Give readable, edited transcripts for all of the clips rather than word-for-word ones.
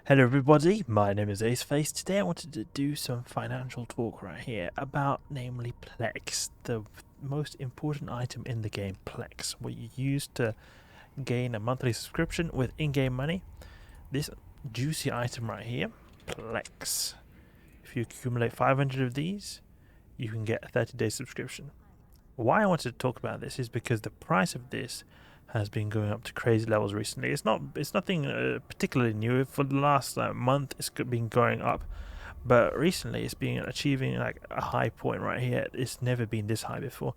Hello everybody, my name is Aceface. Today I wanted to do some financial talk right here about namely PLEX, the most important item in the game, PLEX, what you use to gain a monthly subscription with in-game money. This juicy item right here, PLEX. If you accumulate 500 of these, you can get a 30-day subscription. Why I wanted to talk about this is because the price of this has been going up to crazy levels recently. It's nothing particularly new. For the last month, it's been going up, but recently it's been achieving like a high point right here. It's never been this high before.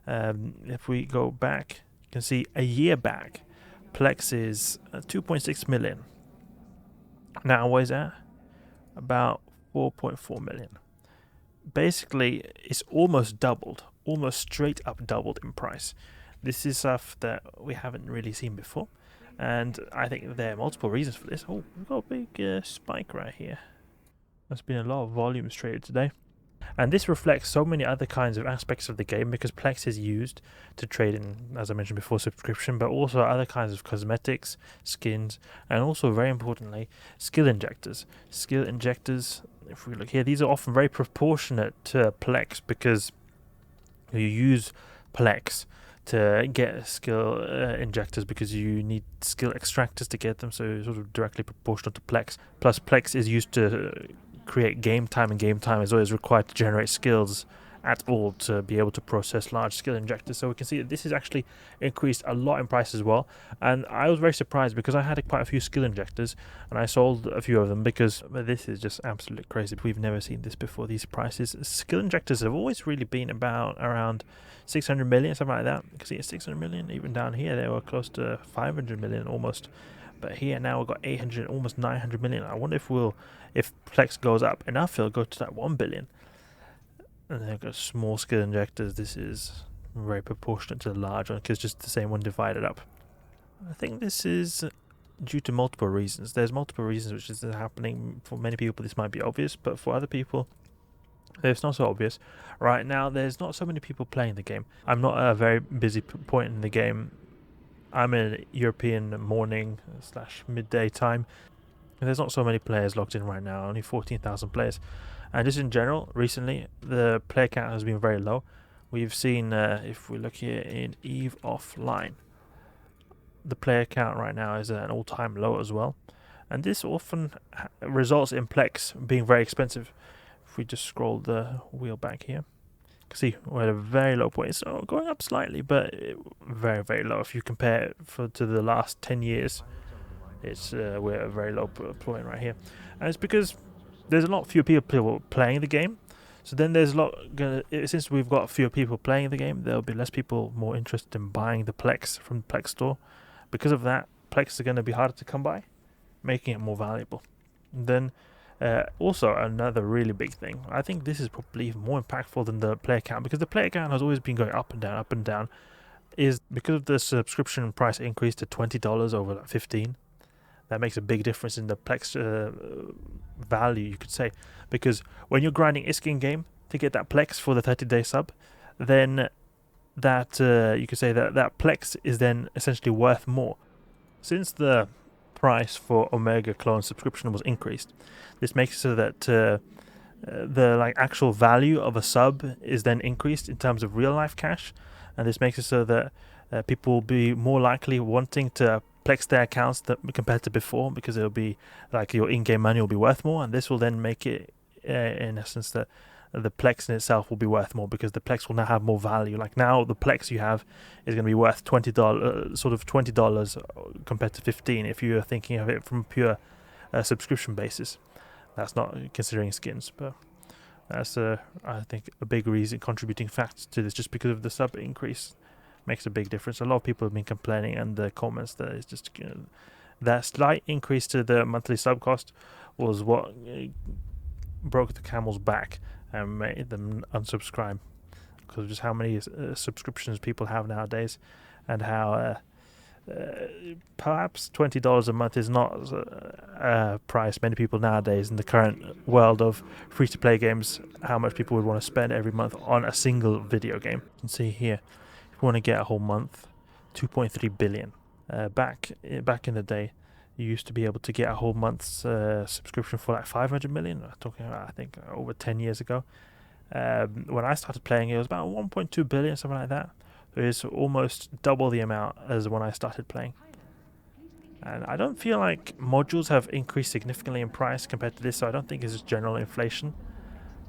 If we go back, you can see a year back, Plex is 2.6 million. Now what is that? About 4.4 million. Basically, it's almost doubled, almost straight up doubled in price. This is stuff that we haven't really seen before, and I think there are multiple reasons for this. Oh, we've got a big spike right here. There's been a lot of volumes traded today, and this reflects so many other kinds of aspects of the game because Plex is used to trade in, as I mentioned before, subscription, but also other kinds of cosmetics, skins, and also very importantly, skill injectors. Skill injectors, if we look here, these are often very proportionate to Plex because you use Plex to get skill injectors because you need skill extractors to get them, so sort of directly proportional to Plex. Plus, Plex is used to create game time, and game time is always required to generate skills at all to be able to process large skill injectors. So we can see that this has actually increased a lot in price as well, and I was very surprised because I had quite a few skill injectors and I sold a few of them because this is just absolutely crazy. We've never seen this before, these prices. Skill injectors have always really been around 600 million, something like that. You can see it's 600 million. Even down here they were close to 500 million almost, but here now we've got 800, almost 900 million. I wonder if Plex goes up enough, it'll go to that 1 billion. And then I've got small skill injectors. This is very proportionate to the large one because just the same one divided up. I think this is due to multiple reasons. There's multiple reasons which is happening. For many people this might be obvious, but for other people it's not so obvious. Right now there's not so many people playing the game. I'm not at a very busy point in the game. I'm in European morning / midday time. There's not so many players logged in right now, only 14,000 players. And just in general, recently, the player count has been very low. We've seen, if we look here in EVE Offline, the player count right now is at an all-time low as well. And this often results in Plex being very expensive. If we just scroll the wheel back here, you can see we're at a very low point. So going up slightly, but very, very low. If you compare it to the last 10 years, we're at a very low point right here. And it's because there's a lot fewer people playing the game. So then there's since we've got fewer people playing the game, there'll be less people more interested in buying the Plex from the Plex store. Because of that, Plex are going to be harder to come by, making it more valuable. And then also another really big thing, I think this is probably even more impactful than the player count, because the player count has always been going up and down, is because of the subscription price increase to $20 over $15. That makes a big difference in the Plex value, you could say. Because when you're grinding ISK in game to get that Plex for the 30-day sub, then that you could say that Plex is then essentially worth more. Since the price for Omega Clone subscription was increased, this makes it so that the actual value of a sub is then increased in terms of real life cash, and this makes it so that people will be more likely wanting to Plex their accounts compared to before, because it'll be like your in-game money will be worth more, and this will then make it in essence that the Plex in itself will be worth more, because the Plex will now have more value. Like now the Plex you have is going to be worth $20 compared to 15 if you're thinking of it from pure subscription basis. That's not considering skins, but that's I think a big reason, contributing factor to this, just because of the sub increase makes a big difference. A lot of people have been complaining in the comments that it's just that slight increase to the monthly sub cost was what broke the camel's back and made them unsubscribe, because of just how many subscriptions people have nowadays, and how perhaps $20 a month is not a price many people nowadays in the current world of free-to-play games, how much people would want to spend every month on a single video game. You can see here, if you want to get a whole month, 2.3 billion. Back in the day, You used to be able to get a whole month's subscription for like 500 million. I'm talking about, I think, over 10 years ago. When I started playing, it was about 1.2 billion, something like that. So it's almost double the amount as when I started playing. And I don't feel like modules have increased significantly in price compared to this, so I don't think it's just general inflation.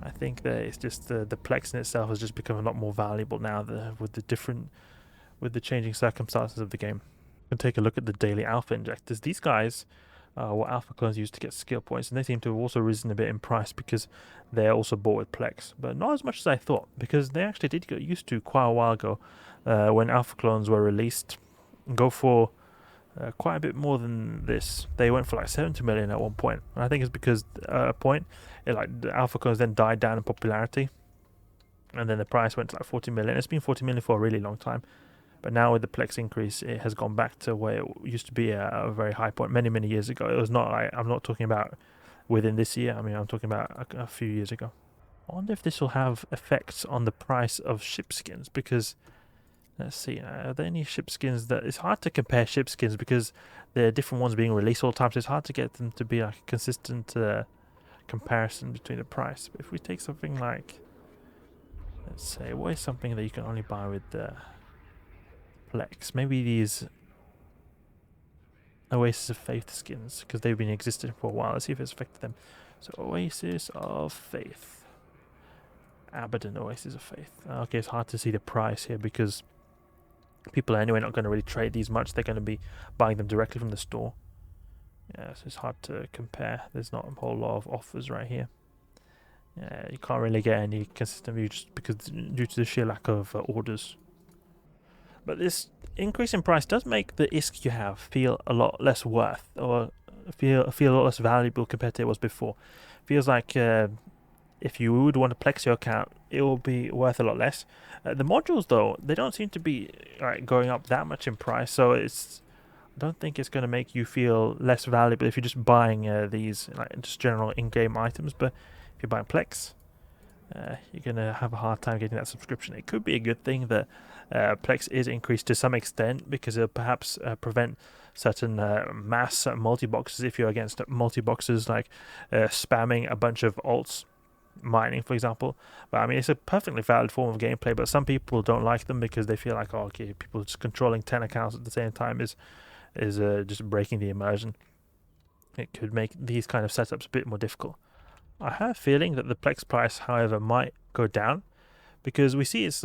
I think that it's just the PLEX in itself has just become a lot more valuable now with the changing circumstances of the game. You can take a look at the daily alpha injectors. These guys what alpha clones use to get skill points, and they seem to have also risen a bit in price because they're also bought with PLEX, but not as much as I thought, because they actually did get used to quite a while ago when alpha clones were released, go for quite a bit more than this. They went for like 70 million at one point, and I think it's because at a point the alpha clones then died down in popularity, and then the price went to like 40 million. It's been 40 million for a really long time, but now with the PLEX increase, it has gone back to where it used to be at a very high point many years ago. It was not like, I'm not talking about within this year, I mean I'm talking about a few years ago. I wonder if this will have effects on the price of ship skins, because let's see, are there any ship skins that... It's hard to compare ship skins because there are different ones being released all the time, so it's hard to get them to be like a consistent comparison between the price. But if we take something like, let's say, what is something that you can only buy with the PLEX? Maybe these Oasis of Faith skins, because they've been existing for a while. Let's see if it's affected them. So Oasis of Faith, Abaddon Oasis of Faith. Okay, it's hard to see the price here because people are anyway not going to really trade these much. They're going to be buying them directly from the store. Yeah, so it's hard to compare. There's not a whole lot of offers right here. Yeah, you can't really get any consistent view just because due to the sheer lack of orders. But this increase in price does make the ISK you have feel a lot less worth, or feel a lot less valuable compared to it was before. Feels like if you would want to PLEX your account, it will be worth a lot less. The modules, though, they don't seem to be going up that much in price, so I don't think it's going to make you feel less valuable if you're just buying these just general in-game items. But if you're buying PLEX, you're going to have a hard time getting that subscription. It could be a good thing that PLEX is increased to some extent, because it'll perhaps prevent certain mass multi-boxes if you're against multi-boxes, like spamming a bunch of alts, mining for example. But I mean, it's a perfectly valid form of gameplay, but some people don't like them because they feel like, oh, okay, people just controlling 10 accounts at the same time is just breaking the immersion. It could make these kind of setups a bit more difficult. I have a feeling that the PLEX price, however, might go down, because we see it's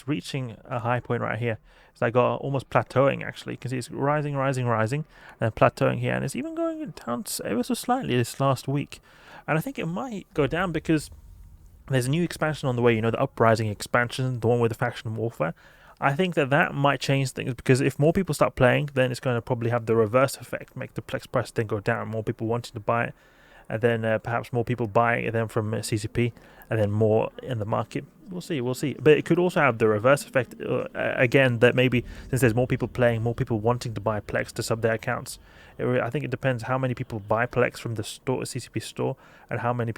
reaching a high point right here. It's like almost plateauing, actually. You can see it's rising, and then plateauing here, and it's even going down ever so slightly this last week. And I think it might go down because there's a new expansion on the way, the Uprising expansion, the one with the faction warfare. I think that might change things, because if more people start playing, then it's going to probably have the reverse effect, make the PLEX price then go down, more people wanting to buy it, and then perhaps more people buying it then from CCP, and then more in the market. We'll see. But it could also have the reverse effect, again, that maybe since there's more people playing, more people wanting to buy PLEX to sub their accounts. I think it depends how many people buy PLEX from the store, CCP store, and how many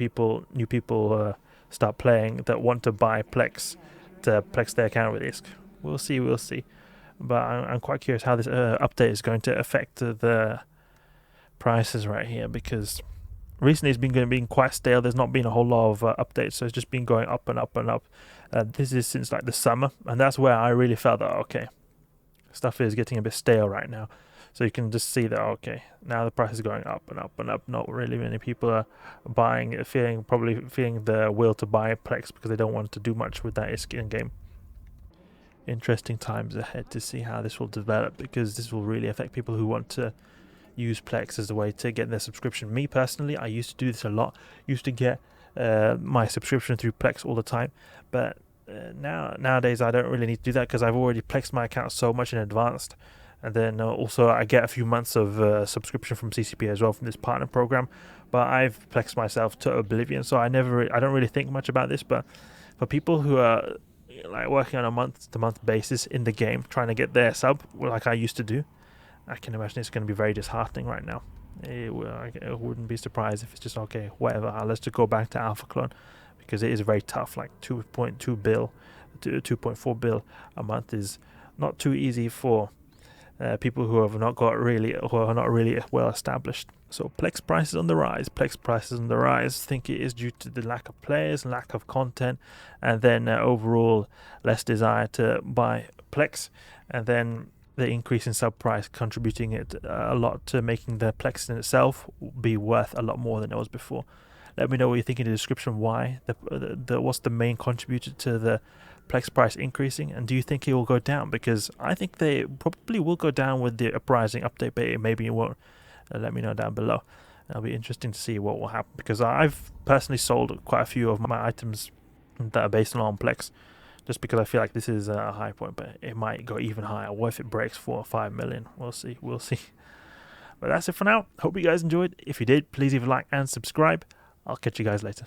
new people start playing that want to buy PLEX to PLEX their account with ISK. We'll see. But I'm quite curious how this update is going to affect the prices right here, because recently it's been quite stale. There's not been a whole lot of updates, so it's just been going up and up and up. This is since the summer, and that's where I really felt that, okay, stuff is getting a bit stale right now. So you can just see that, okay, now the price is going up and up and up. Not really many people are buying, probably feeling the will to buy PLEX because they don't want to do much with that ISK in game. Interesting times ahead to see how this will develop, because this will really affect people who want to use PLEX as a way to get their subscription. Me personally, I used to do this a lot. Used to get my subscription through PLEX all the time, but nowadays I don't really need to do that because I've already PLEXed my account so much in advance. And then also I get a few months of subscription from CCP as well from this partner program, but I've PLEXed myself to oblivion, so I don't really think much about this. But for people who are working on a month-to-month basis in the game, trying to get their sub like I used to do, I can imagine it's going to be very disheartening right now. I wouldn't be surprised if it's just, okay, whatever, let's just go back to Alpha Clone, because it is very tough. Like 2.2 bill to 2.4 bill a month is not too easy for people who have not got really, who are not really well established. So PLEX prices on the rise. PLEX prices on the rise. I think it is due to the lack of players, lack of content, and then overall less desire to buy PLEX, and then the increase in sub price contributing it a lot to making the PLEX in itself be worth a lot more than it was before. Let me know what you think in the description. Why what's the main contributor to the PLEX price increasing, and do you think it will go down? Because I think they probably will go down with the uprising update, but maybe it won't. Let me know down below. It'll be interesting to see what will happen, because I've personally sold quite a few of my items that are based on PLEX, just because I feel like this is a high point, but it might go even higher. What if it breaks 4 or 5 million? We'll see. But that's it for now. Hope you guys enjoyed. If you did, please leave a like and subscribe. I'll catch you guys later.